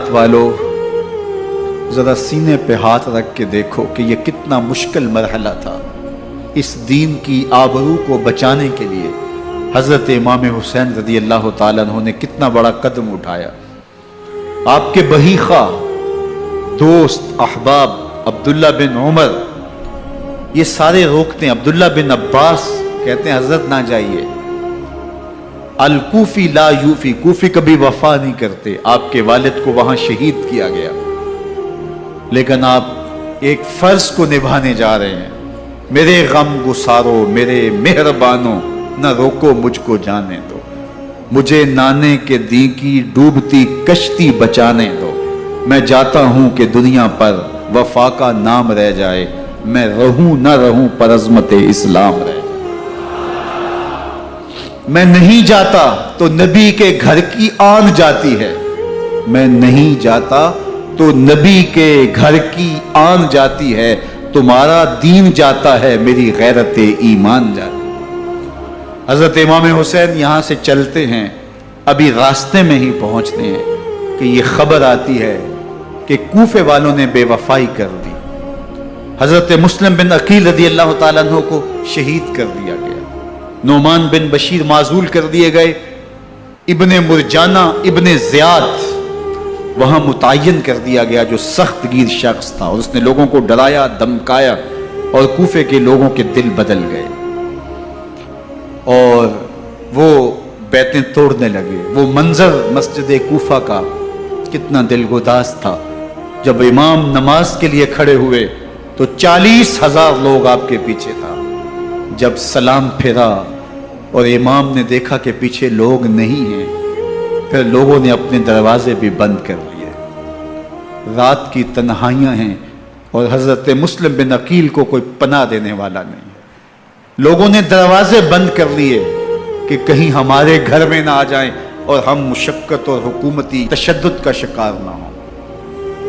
کائنات والوں، ذرا سینے پہ ہاتھ رکھ کے دیکھو کہ یہ کتنا مشکل مرحلہ تھا۔ اس دین کی آبرو کو بچانے کے لیے حضرت امام حسین رضی اللہ تعالیٰ عنہ نے کتنا بڑا قدم اٹھایا۔ آپ کے بہی خواہ، دوست، احباب عبداللہ بن عمر یہ سارے روکتے ہیں۔ عبداللہ بن عباس کہتے ہیں حضرت نہ جائیے، الکوفی لا یوفی، کوفی کبھی وفا نہیں کرتے، آپ کے والد کو وہاں شہید کیا گیا، لیکن آپ ایک فرض کو نبھانے جا رہے ہیں۔ میرے غم گسارو میرے مہربانوں، نہ روکو مجھ کو جانے دو، مجھے نانے کے دی کی ڈوبتی کشتی بچانے دو، میں جاتا ہوں کہ دنیا پر وفا کا نام رہ جائے، میں رہوں نہ رہوں پر عظمت اسلام رہ جائے۔ میں نہیں جاتا تو نبی کے گھر کی آن جاتی ہے، میں نہیں جاتا تو نبی کے گھر کی آن جاتی ہے، تمہارا دین جاتا ہے میری غیرت ایمان جاتی ہے۔ حضرت امام حسین یہاں سے چلتے ہیں، ابھی راستے میں ہی پہنچتے ہیں کہ یہ خبر آتی ہے کہ کوفے والوں نے بے وفائی کر دی، حضرت مسلم بن عقیل رضی اللہ تعالیٰ عنہ کو شہید کر دیا گیا، نعمان بن بشیر معزول کر دیے گئے، ابن مرجانہ ابن زیاد وہاں متعین کر دیا گیا جو سخت گیر شخص تھا، اور اس نے لوگوں کو ڈرایا دھمکایا اور کوفے کے لوگوں کے دل بدل گئے اور وہ بیتیں توڑنے لگے۔ وہ منظر مسجد کوفہ کا کتنا دل گداز تھا۔ جب امام نماز کے لیے کھڑے ہوئے تو 40,000 لوگ آپ کے پیچھے تھا۔ جب سلام پھیرا اور امام نے دیکھا کہ پیچھے لوگ نہیں ہیں، پھر لوگوں نے اپنے دروازے بھی بند کر لیے۔ رات کی تنہائیاں ہیں اور حضرت مسلم بن عقیل کو کوئی پناہ دینے والا نہیں ہے۔ لوگوں نے دروازے بند کر لیے کہ کہیں ہمارے گھر میں نہ آ جائیں اور ہم مشقت اور حکومتی تشدد کا شکار نہ ہوں۔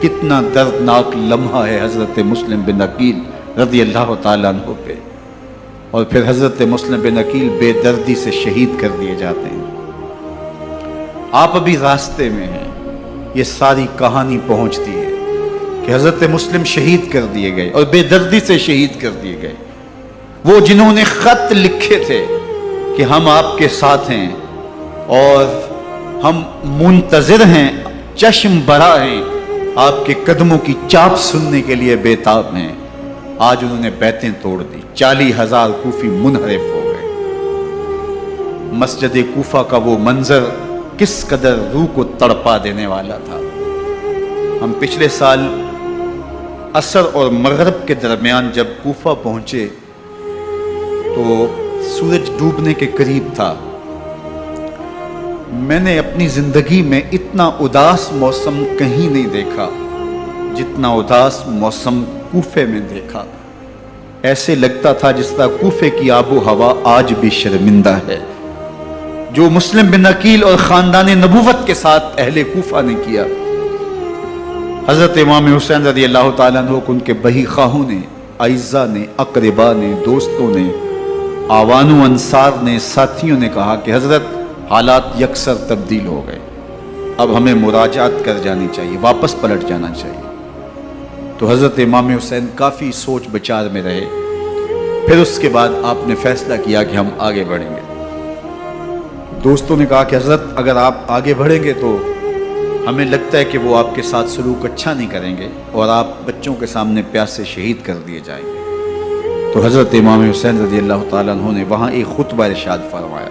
کتنا دردناک لمحہ ہے حضرت مسلم بن عقیل رضی اللہ تعالیٰ عنہ پہ، اور پھر حضرت مسلم بن عقیل بے دردی سے شہید کر دیے جاتے ہیں۔ آپ ابھی راستے میں ہیں، یہ ساری کہانی پہنچتی ہے کہ حضرت مسلم شہید کر دیے گئے اور بے دردی سے شہید کر دیے گئے۔ وہ جنہوں نے خط لکھے تھے کہ ہم آپ کے ساتھ ہیں اور ہم منتظر ہیں، چشم بڑا ہیں، آپ کے قدموں کی چاپ سننے کے لیے بے تاب ہیں، آج انہوں نے بیتیں توڑ دی۔ 40,000 کوفی منحرف ہو گئے۔ مسجد کوفہ کا وہ منظر کس قدر روح کو تڑپا دینے والا تھا۔ ہم پچھلے سال عصر اور مغرب کے درمیان جب کوفہ پہنچے تو سورج ڈوبنے کے قریب تھا۔ میں نے اپنی زندگی میں اتنا اداس موسم کہیں نہیں دیکھا جتنا اداس موسم کوفے میں دیکھا۔ ایسے لگتا تھا جس طرح کوفے کی آب و ہوا آج بھی شرمندہ ہے۔ جو مسلم بن عقیل اور خاندان نبوت کے ساتھ اہل کوفہ نے کیا، حضرت امام حسین رضی اللہ تعالیٰ عنہ کو ان کے بہی خواہوں نے، اعزاء نے، اقربا نے، دوستوں نے، آوان و انصار نے، ساتھیوں نے کہا کہ حضرت حالات یکسر تبدیل ہو گئے، اب ہمیں مراجعت کر جانی چاہیے، واپس پلٹ جانا چاہیے۔ تو حضرت امام حسین کافی سوچ بچار میں رہے۔ پھر اس کے بعد آپ نے فیصلہ کیا کہ ہم آگے بڑھیں گے۔ دوستوں نے کہا کہ حضرت اگر آپ آگے بڑھیں گے تو ہمیں لگتا ہے کہ وہ آپ کے ساتھ سلوک اچھا نہیں کریں گے اور آپ بچوں کے سامنے پیاس سے شہید کر دیے جائیں گے۔ تو حضرت امام حسین رضی اللہ تعالیٰ عنہ نے وہاں ایک خطبہ ارشاد فرمایا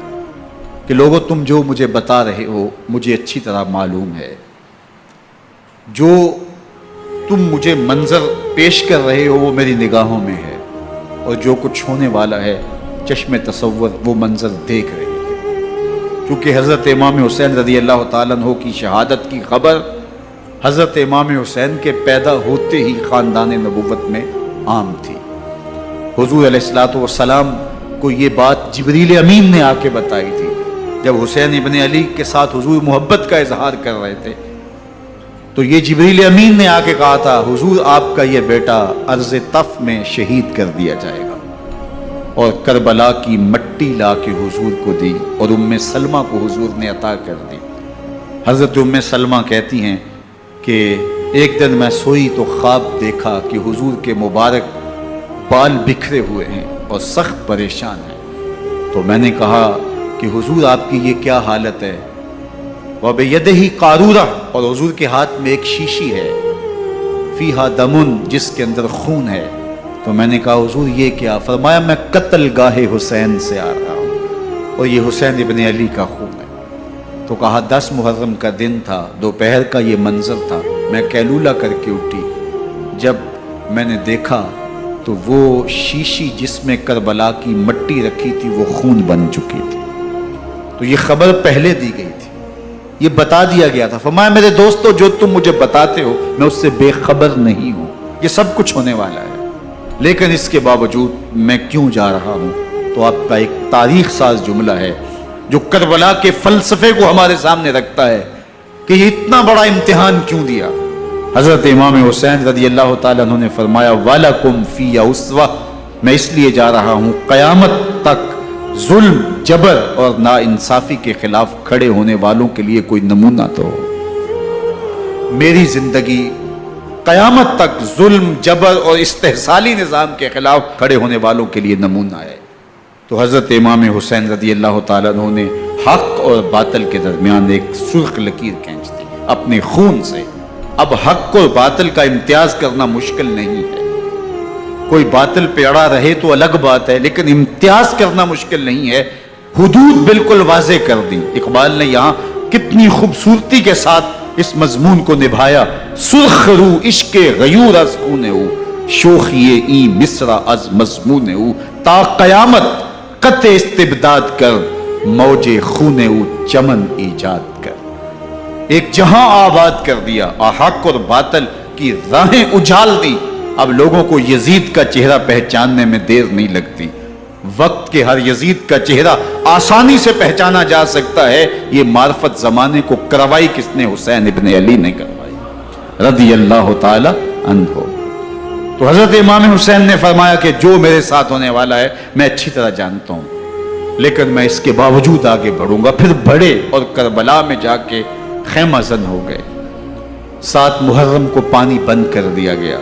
کہ لوگوں تم جو مجھے بتا رہے ہو مجھے اچھی طرح معلوم ہے، جو تم مجھے منظر پیش کر رہے ہو وہ میری نگاہوں میں ہے، اور جو کچھ ہونے والا ہے چشم تصور وہ منظر دیکھ رہی ہے۔ کیونکہ حضرت امام حسین رضی اللہ تعالیٰ عنہ کی شہادت کی خبر حضرت امام حسین کے پیدا ہوتے ہی خاندان نبوت میں عام تھی۔ حضور علیہ الصلوۃ والسلام کو یہ بات جبریل امین نے آ کے بتائی تھی جب حسین ابن علی کے ساتھ حضور محبت کا اظہار کر رہے تھے، تو یہ جبریل امین نے آ کے کہا تھا حضور آپ کا یہ بیٹا عرض طف میں شہید کر دیا جائے گا، اور کربلا کی مٹی لا کے حضور کو دی اور ام سلمہ کو حضور نے عطا کر دی۔ حضرت ام سلمہ کہتی ہیں کہ کہ ایک دن میں سوئی تو خواب دیکھا کہ حضور کے مبارک بال بکھرے ہوئے ہیں اور سخت پریشان ہیں. تو میں نے کہا کہ حضور آپ کی یہ کیا حالت ہے؟ وَبِيَدِهِ قَارُورَةٌ، اور حضور کے ہاتھ میں ایک شیشی ہے، فیہا دمن، جس کے اندر خون ہے. تو میں نے کہا حضور یہ کیا؟ فرمایا میں قتل گاہ حسین سے آ رہا ہوں اور یہ حسین ابن علی کا خون ہے. تو کہا 10 محرم کا دن تھا، دوپہر کا یہ منظر تھا. میں کیلولہ کر کے اٹھی. جب میں نے دیکھا تو وہ شیشی جس میں کربلا کی مٹی رکھی تھی وہ خون بن چکی تھی. تو یہ خبر پہلے دی گئی تھی، یہ بتا دیا گیا تھا. فرمایا میرے دوستو، جو تم مجھے بتاتے ہو میں اس سے بے خبر نہیں ہوں، یہ سب کچھ ہونے والا ہے، لیکن اس کے باوجود میں کیوں جا رہا ہوں؟ تو آپ کا ایک تاریخ ساز جملہ ہے جو کربلا کے فلسفے کو ہمارے سامنے رکھتا ہے کہ یہ اتنا بڑا امتحان کیوں دیا. حضرت امام حسین رضی اللہ تعالیٰ عنہ نے فرمایا وَلَكُمْ فِيَّ أُسْوَةٌ، میں اس لیے جا رہا ہوں قیامت تک ظلم، جبر اور ناانصافی کے خلاف کھڑے ہونے والوں کے لیے کوئی نمونہ تو ہو. میری زندگی قیامت تک ظلم، جبر اور استحصالی نظام کے خلاف کھڑے ہونے والوں کے لیے نمونہ ہے. تو حضرت امام حسین رضی اللہ تعالیٰ عنہ نے حق اور باطل کے درمیان ایک سرخ لکیر کھینچ دی اپنے خون سے. اب حق اور باطل کا امتیاز کرنا مشکل نہیں ہے. کوئی باطل پہ اڑا رہے تو الگ بات ہے، لیکن امتیاز کرنا مشکل نہیں ہے. حدود بالکل واضح کر دی. اقبال نے یہاں کتنی خوبصورتی کے ساتھ اس مضمون کو نبھایا. سرخ رو عشق غیور از خون او، شوخی این مصرع از مضمون او، تا قیامت قطع استبداد کر، موج خون او چمن ایجاد کر. ایک جہاں آباد کر دیا اور حق اور باطل کی راہیں اجال دی. اب لوگوں کو یزید کا چہرہ پہچاننے میں دیر نہیں لگتی. وقت کے ہر یزید کا چہرہ آسانی سے پہچانا جا سکتا ہے. یہ معرفت زمانے کو کروائی کس نے؟ حسین ابن علی نے کروائی رضی اللہ تعالی عنہ. تو حضرت امام حسین نے فرمایا کہ جو میرے ساتھ ہونے والا ہے میں اچھی طرح جانتا ہوں، لیکن میں اس کے باوجود آگے بڑھوں گا. پھر بڑھے اور کربلا میں جا کے خیمہ زن ہو گئے. 7 محرم کو پانی بند کر دیا گیا.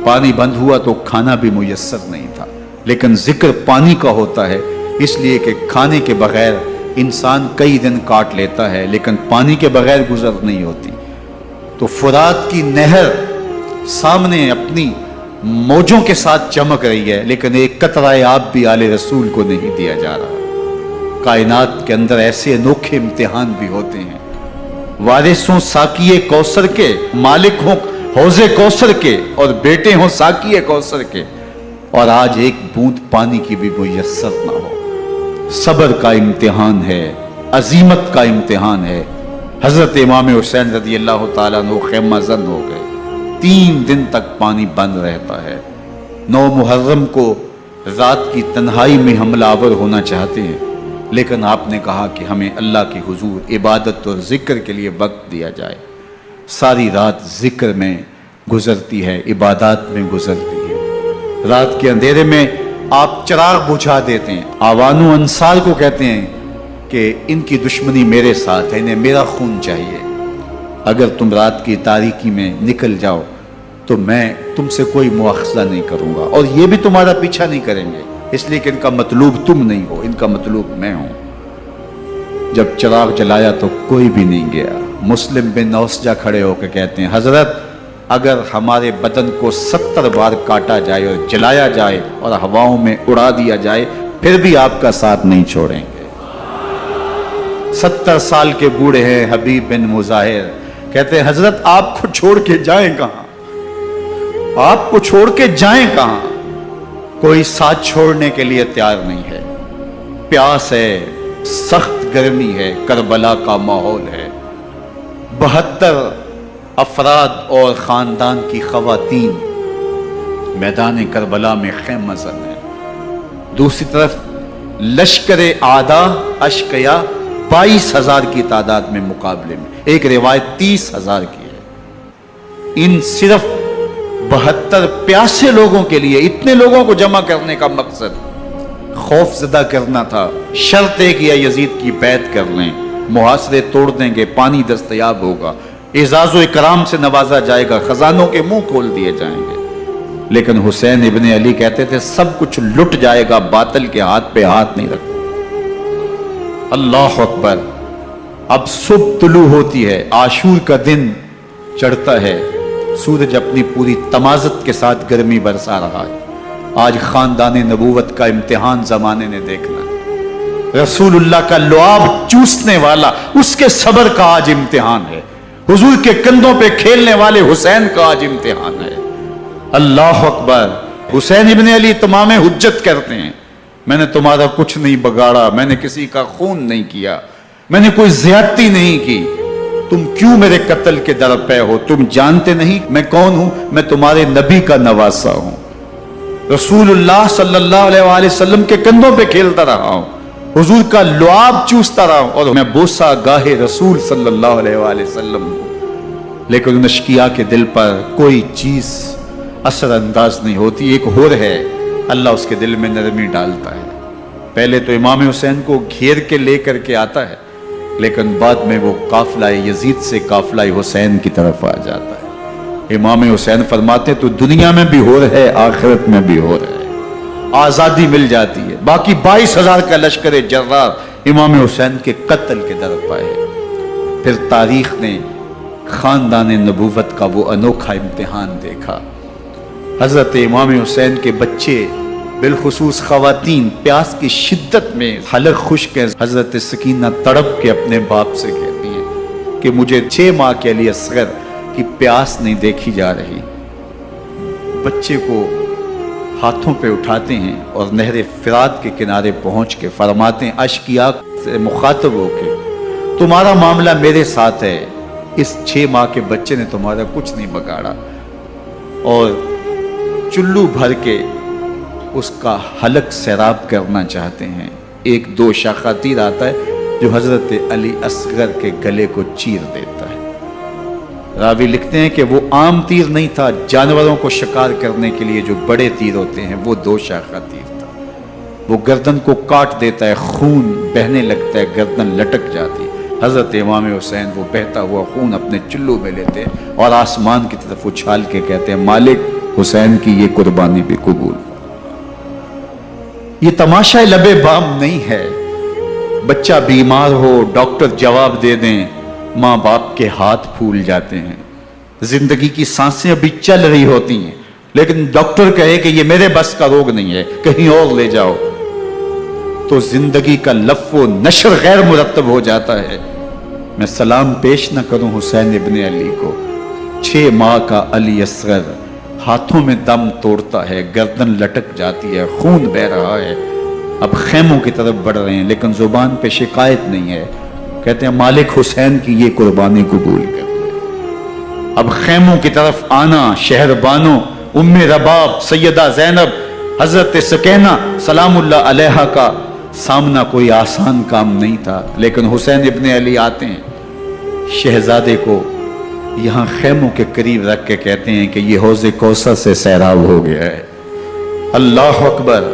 پانی بند ہوا تو کھانا بھی میسر نہیں تھا، لیکن ذکر پانی کا ہوتا ہے اس لیے کہ کھانے کے بغیر انسان کئی دن کاٹ لیتا ہے، لیکن پانی کے بغیر گزر نہیں ہوتی. تو فرات کی نہر سامنے اپنی موجوں کے ساتھ چمک رہی ہے، لیکن ایک قطرہ آب بھی آل رسول کو نہیں دیا جا رہا. کائنات کے اندر ایسے انوکھے امتحان بھی ہوتے ہیں. وارث ہوں ساقی کوثر کے، مالک ہوں حوض کوثر کے، اور بیٹے ہوں ساقی کوثر کے، اور آج ایک بوند پانی کی بھی میسر نہ ہو. صبر کا امتحان ہے، عزیمت کا امتحان ہے. حضرت امام حسین رضی اللہ تعالیٰ عنہ خیمہ زن ہو گئے. 3 دن تک پانی بند رہتا ہے. 9 محرم کو رات کی تنہائی میں حملہ آور ہونا چاہتے ہیں، لیکن آپ نے کہا کہ ہمیں اللہ کے حضور عبادت اور ذکر کے لیے وقت دیا جائے. ساری رات ذکر میں گزرتی ہے، عبادات میں گزرتی ہے. رات کے اندھیرے میں آپ چراغ بجھا دیتے ہیں. آوان و انصار کو کہتے ہیں کہ ان کی دشمنی میرے ساتھ ہے، انہیں میرا خون چاہیے. اگر تم رات کی تاریکی میں نکل جاؤ تو میں تم سے کوئی مواخذہ نہیں کروں گا، اور یہ بھی تمہارا پیچھا نہیں کریں گے، اس لیے کہ ان کا مطلوب تم نہیں ہو، ان کا مطلوب میں ہوں. جب چراغ جلایا تو کوئی بھی نہیں گیا. مسلم بن نوسجہ کھڑے ہو کے کہتے ہیں حضرت اگر ہمارے بدن کو 70 بار کاٹا جائے اور جلایا جائے اور ہواؤں میں اڑا دیا جائے پھر بھی آپ کا ساتھ نہیں چھوڑیں گے. 70 سال کے بوڑھے ہیں حبیب بن مظاہر، کہتے ہیں حضرت آپ کو چھوڑ کے جائیں کہاں؟ آپ کو چھوڑ کے جائیں کہاں؟ کوئی ساتھ چھوڑنے کے لیے تیار نہیں ہے. پیاس ہے، سخت گرمی ہے، کربلا کا ماحول ہے. 72 افراد اور خاندان کی خواتین میدان کربلا میں خیمہ زن ہیں. دوسری طرف لشکر اعداء اشقیا 22,000 کی تعداد میں مقابلے میں، ایک روایت 30,000 کی ہے. ان صرف 72 پیاسے لوگوں کے لیے اتنے لوگوں کو جمع کرنے کا مقصد خوف زدہ کرنا تھا. شرط ہے کہ یزید کی بیعت کر لیں، محاصرے توڑ دیں گے، پانی دستیاب ہوگا. اعزاز و اکرام سے نوازا جائے گا، خزانوں کے منہ کھول دیے جائیں گے۔ لیکن حسین ابن علی کہتے تھے سب کچھ لٹ جائے گا، باطل کے ہاتھ پہ ہاتھ نہیں رکھو۔ اللہ اکبر۔ اب صبح طلوع ہوتی ہے، عاشور کا دن چڑھتا ہے، سورج اپنی پوری تمازت کے ساتھ گرمی برسا رہا ہے۔ آج خاندان نبوت کا امتحان زمانے نے دیکھنا ہے۔ رسول اللہ کا لعاب چوسنے والا اس کے صبر کا آج امتحان ہے۔ حضور کے کندھوں پہ کھیلنے والے حسین کا آج امتحان ہے۔ اللہ اکبر۔ حسین ابن علی تمام حجت کرتے ہیں، میں نے تمہارا کچھ نہیں بگاڑا، میں نے کسی کا خون نہیں کیا، میں نے کوئی زیادتی نہیں کی، تم کیوں میرے قتل کے در پہ ہو؟ تم جانتے نہیں میں کون ہوں؟ میں تمہارے نبی کا نواسا ہوں، رسول اللہ صلی اللہ علیہ وآلہ وسلم کے کندھوں پہ کھیلتا رہا ہوں، حضور کا لعاب چوستا رہا ہوں، اور میں بوسہ گاہے رسول صلی اللہ علیہ وآلہ وسلم ہوں۔ لیکن ان اشقیاء کے دل پر کوئی چیز اثر انداز نہیں ہوتی۔ ایک ہور ہے، اللہ اس کے دل میں نرمی ڈالتا ہے۔ پہلے تو امام حسین کو گھیر کے لے کر کے آتا ہے، لیکن بعد میں وہ قافلہ یزید سے قافلہ حسین کی طرف آ جاتا ہے۔ امام حسین فرماتے تو دنیا میں بھی ہور ہے، آخرت میں بھی ہور ہے، آزادی مل جاتی ہے۔ باقی 22,000 کا لشکر جرار امام حسین کے قتل کے در پائے۔ پھر تاریخ نے خاندان نبوت کا وہ انوکھا امتحان دیکھا۔ حضرت امام حسین کے بچے، بالخصوص خواتین، پیاس کی شدت میں حلق خشک ہے۔ حضرت سکینہ تڑپ کے اپنے باپ سے کہتی ہیں کہ مجھے 6 ماہ کے علی اصغر کی پیاس نہیں دیکھی جا رہی۔ بچے کو ہاتھوں پہ اٹھاتے ہیں اور نہر فرات کے کنارے پہنچ کے فرماتے ہیں اشقیاء سے مخاطب ہو کے، تمہارا معاملہ میرے ساتھ ہے، اس 6 ماہ کے بچے نے تمہارا کچھ نہیں بگاڑا، اور چلو بھر کے اس کا حلق سیراب کرنا چاہتے ہیں۔ ایک دوشاخہ تیر آتا ہے جو حضرت علی اصغر کے گلے کو چیر دیتا ہے۔ راوی لکھتے ہیں کہ وہ عام تیر نہیں تھا، جانوروں کو شکار کرنے کے لیے جو بڑے تیر ہوتے ہیں وہ دوشاخہ تیر تھا۔ وہ گردن کو کاٹ دیتا ہے، خون بہنے لگتا ہے، گردن لٹک جاتی ہے۔ حضرت امام حسین وہ بہتا ہوا خون اپنے چلو میں لیتے ہیں اور آسمان کی طرف اچھال کے کہتے ہیں مالک حسین کی یہ قربانی بھی قبول۔ یہ تماشا لبے بام نہیں ہے، بچہ بیمار ہو ڈاکٹر جواب دے دیں، ماں باپ کے ہاتھ پھول جاتے ہیں، زندگی کی سانسیں ابھی چل رہی ہوتی ہیں، لیکن ڈاکٹر کہے کہ یہ میرے بس کا روگ نہیں ہے، کہیں اور لے جاؤ، تو زندگی کا لف و نشر غیر مرتب ہو جاتا ہے۔ میں سلام پیش نہ کروں حسین ابن علی کو، 6 ماہ کا علی اصغر ہاتھوں میں دم توڑتا ہے، گردن لٹک جاتی ہے، خون بہ رہا ہے، اب خیموں کی طرف بڑھ رہے ہیں، لیکن زبان پہ شکایت نہیں ہے، کہتے ہیں مالک حسین کی یہ قربانی قبول کر لے۔ اب خیموں کی طرف آنا، شہر بانو، ام رباب، سیدہ زینب، حضرت سکینہ سلام اللہ علیہا کا سامنا کوئی آسان کام نہیں تھا، لیکن حسین ابن علی آتے ہیں، شہزادے کو یہاں خیموں کے قریب رکھ کے کہتے ہیں کہ یہ حوض کوثر سے سیراب ہو گیا ہے۔ اللہ اکبر۔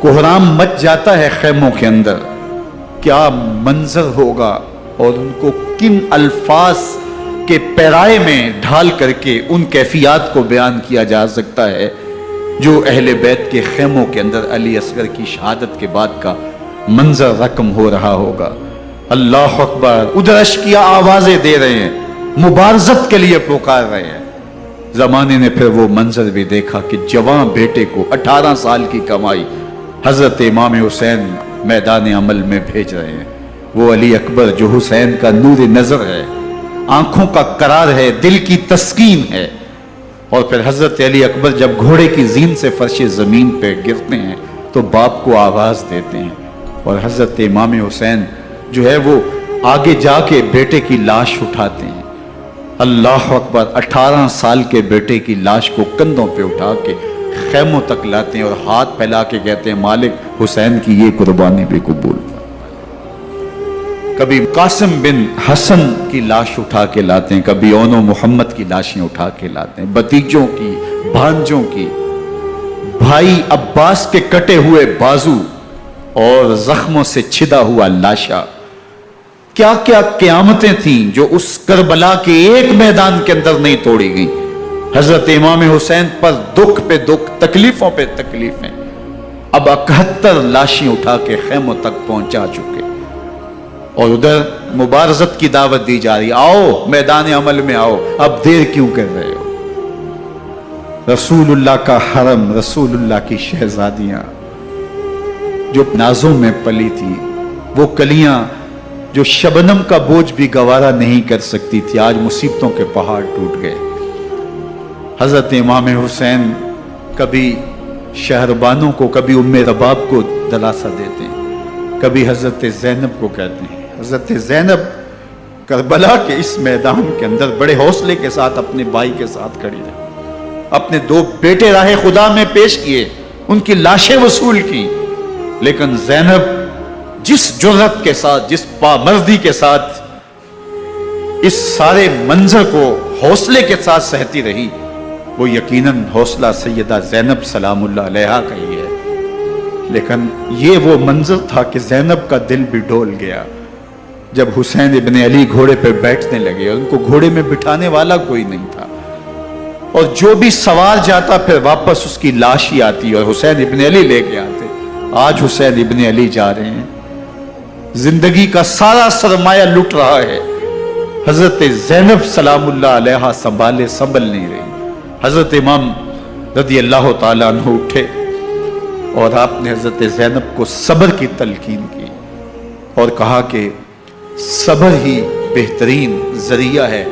کوہرام مچ جاتا ہے خیموں کے اندر، کیا منظر ہوگا، اور ان کو کن الفاظ کے پیرائے میں ڈھال کر کے ان کیفیات کو بیان کیا جا سکتا ہے جو اہل بیت کے خیموں کے اندر علی اصغر کی شہادت کے بعد کا منظر رقم ہو رہا ہوگا۔ اللہ اکبر۔ ادھر اشقیاء آوازیں دے رہے ہیں، مبارزت کے لیے پکار رہے ہیں۔ زمانے نے پھر وہ منظر بھی دیکھا کہ جوان بیٹے کو 18 سال کی کمائی حضرت امام حسین میدان عمل میں بھیج رہے ہیں۔ وہ علی اکبر جو حسین کا نور نظر ہے، آنکھوں کا قرار ہے، دل کی تسکین ہے۔ اور پھر حضرت علی اکبر جب گھوڑے کی زین سے فرش زمین پہ گرتے ہیں تو باپ کو آواز دیتے ہیں، اور حضرت امام حسین جو ہے وہ آگے جا کے بیٹے کی لاش اٹھاتے ہیں۔ اللہ اکبر۔ 18 سال کے بیٹے کی لاش کو کندھوں پہ اٹھا کے خیموں تک لاتے ہیں اور ہاتھ پھیلا کے کہتے ہیں مالک حسین کی یہ قربانی بھی قبول۔ کبھی قاسم بن حسن کی لاش اٹھا کے لاتے ہیں، کبھی اون و محمد کی لاشیں اٹھا کے لاتے ہیں، بتیجوں کی، بھانجوں کی، بھائی عباس کے کٹے ہوئے بازو اور زخموں سے چھدا ہوا لاشا، کیا کیا قیامتیں تھیں جو اس کربلا کے ایک میدان کے اندر نہیں توڑی گئیں. حضرت امام حسین پر دکھ پہ دکھ، تکلیفوں پہ تکلیفیں. اب 71 لاشیں اٹھا کے خیموں تک پہنچا چکے، اور ادھر مبارزت کی دعوت دی جا رہی، آؤ میدان عمل میں آؤ، اب دیر کیوں کر رہے ہو. رسول اللہ کا حرم، رسول اللہ کی شہزادیاں جو نازوں میں پلی تھی، وہ کلیاں جو شبنم کا بوجھ بھی گوارا نہیں کر سکتی تھی، آج مصیبتوں کے پہاڑ ٹوٹ گئے. حضرت امام حسین کبھی شہربانوں کو، کبھی ام رباب کو دلاسا دیتے ہیں، کبھی حضرت زینب کو کہتے ہیں. حضرت زینب کربلا کے اس میدان کے اندر بڑے حوصلے کے ساتھ اپنے بھائی کے ساتھ کھڑی رہی، اپنے 2 بیٹے راہ خدا میں پیش کیے، ان کی لاشیں وصول کی، لیکن زینب جس جرأت کے ساتھ، جس پامردی کے ساتھ اس سارے منظر کو حوصلے کے ساتھ سہتی رہی، وہ یقیناً حوصلہ سیدہ زینب سلام اللہ علیہا کا ہی ہے. لیکن یہ وہ منظر تھا کہ زینب کا دل بھی ڈول گیا جب حسین ابن علی گھوڑے پہ بیٹھنے لگے، اور ان کو گھوڑے میں بٹھانے والا کوئی نہیں تھا، اور جو بھی سوار جاتا پھر واپس اس کی لاش ہی آتی، اور حسین ابن علی لے کے آتے. آج حسین ابن علی جا رہے ہیں، زندگی کا سارا سرمایہ لٹ رہا ہے. حضرت زینب سلام اللہ علیہا سنبھل نہیں رہی. حضرت امام رضی اللہ تعالیٰ عنہ اٹھے، اور آپ نے حضرت زینب کو صبر کی تلقین کی، اور کہا کہ صبر ہی بہترین ذریعہ ہے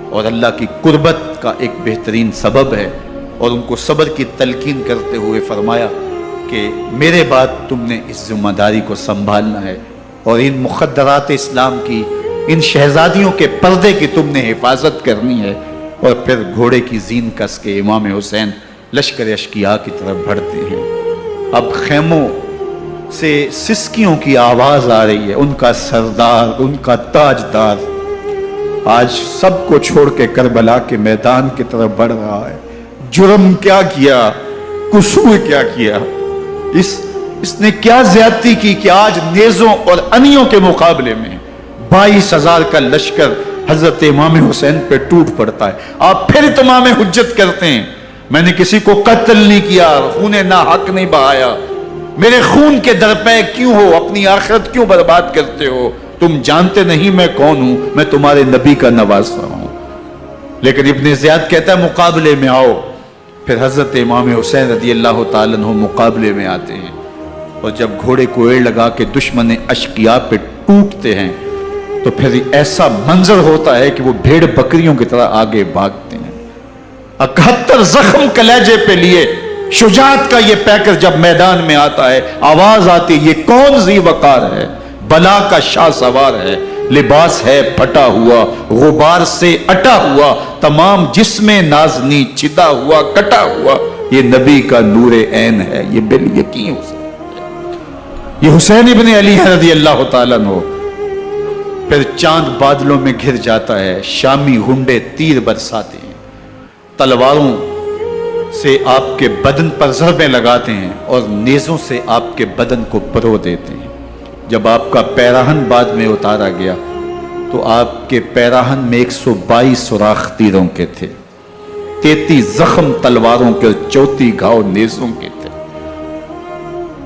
اور اللہ کی قربت کا ایک بہترین سبب ہے. اور ان کو صبر کی تلقین کرتے ہوئے فرمایا کہ میرے بعد تم نے اس ذمہ داری کو سنبھالنا ہے، اور ان مخدرات اسلام کی، ان شہزادیوں کے پردے کی تم نے حفاظت کرنی ہے. اور پھر گھوڑے کی زین کس کے امام حسین لشکر اشقیاء کی طرف بڑھتے ہیں. اب خیموں سے سسکیوں کی آواز آ رہی ہے، ان کا سردار، ان کا تاجدار آج سب کو چھوڑ کے کربلا کے میدان کی طرف بڑھ رہا ہے. جرم کیا کیا، قصور کیا کیا، اس نے کیا زیادتی کی کہ آج نیزوں اور انیوں کے مقابلے میں 22,000 کا لشکر حضرت امام حسین پہ ٹوٹ پڑتا ہے. آپ پھر اتمام حجت کرتے ہیں، میں نے کسی کو قتل نہیں کیا، خون ناحق نہیں بہایا، میرے خون کے درپے کیوں ہو، اپنی آخرت کیوں برباد کرتے ہو، تم جانتے نہیں میں کون ہوں، میں تمہارے نبی کا نواسا ہوں. لیکن ابن زیاد کہتا ہے مقابلے میں آؤ. پھر حضرت امام حسین رضی اللہ تعالیٰ عنہ مقابلے میں آتے ہیں، اور جب گھوڑے کو ایڑ لگا کے دشمن اشقیاء پہ ٹوٹتے ہیں تو پھر ایسا منظر ہوتا ہے کہ وہ بھیڑ بکریوں کی طرح آگے بھاگتے ہیں. 71 زخم کلیجے پہ لیے شجاعت کا یہ پیکر جب میدان میں آتا ہے، آواز آتی، یہ کون ذی وقار ہے، بلا کا شاہ سوار ہے، لباس ہے پھٹا ہوا، غبار سے اٹا ہوا، تمام جسم نازنی چدا ہوا کٹا ہوا، یہ نبی کا نور عین ہے. یہ بال یقین یہ حسین ابن علی رضی اللہ تعالیٰ عنہ. پھر چاند بادلوں میں گھر جاتا ہے، شامی ہنڈے تیر برساتے ہیں، تلواروں سے آپ کے بدن پر ضربیں لگاتے ہیں، اور نیزوں سے آپ کے بدن کو پرو دیتے ہیں. جب آپ کا پیراہن بعد میں اتارا گیا تو آپ کے پیراہن میں 122 سوراخ تیروں کے تھے، 33 زخم تلواروں کے، 34 گھاؤ نیزوں کے تھے.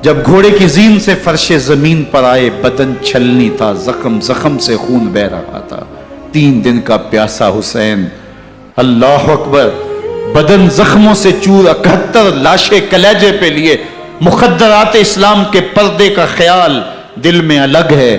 جب گھوڑے کی زین سے فرش زمین پر آئے، بدن چھلنی تھا، زخم زخم سے خون بہ رہا تھا. 3 دن کا پیاسا حسین، اللہ اکبر، بدن زخموں سے چور، 71 لاشیں کلیجے پہ لیے، مخدرات اسلام کے پردے کا خیال دل میں الگ ہے.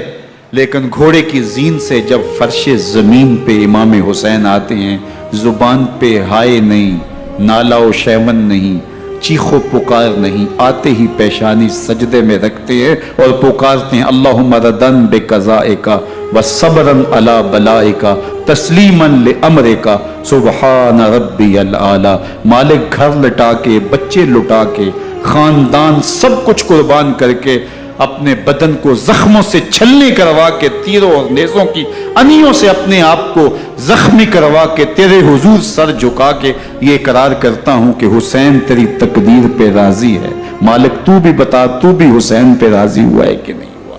لیکن گھوڑے کی زین سے جب فرش زمین پہ امام حسین آتے ہیں، زبان پہ ہائے نہیں، نالا و شیمن نہیں، چیخ و پکار نہیں، آتے ہی پیشانی سجدے میں رکھتے ہیں اور پکارتے ہیں اللہم ردن بقضائک وصبرن علی بلائک تسلیما لامرک سبحان ربی العالی. مالک گھر لٹا کے، بچے لٹا کے، خاندان سب کچھ قربان کر کے، اپنے بدن کو زخموں سے چھلنی کروا کے، تیروں اور نیزوں کی انیوں سے اپنے آپ کو زخمی کروا کے، تیرے حضور سر جھکا کے یہ اقرار کرتا ہوں کہ حسین تیری تقدیر پہ راضی ہے. مالک تو بھی بتا، تو بھی حسین پہ راضی ہوا ہے کہ نہیں ہوا.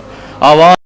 آواز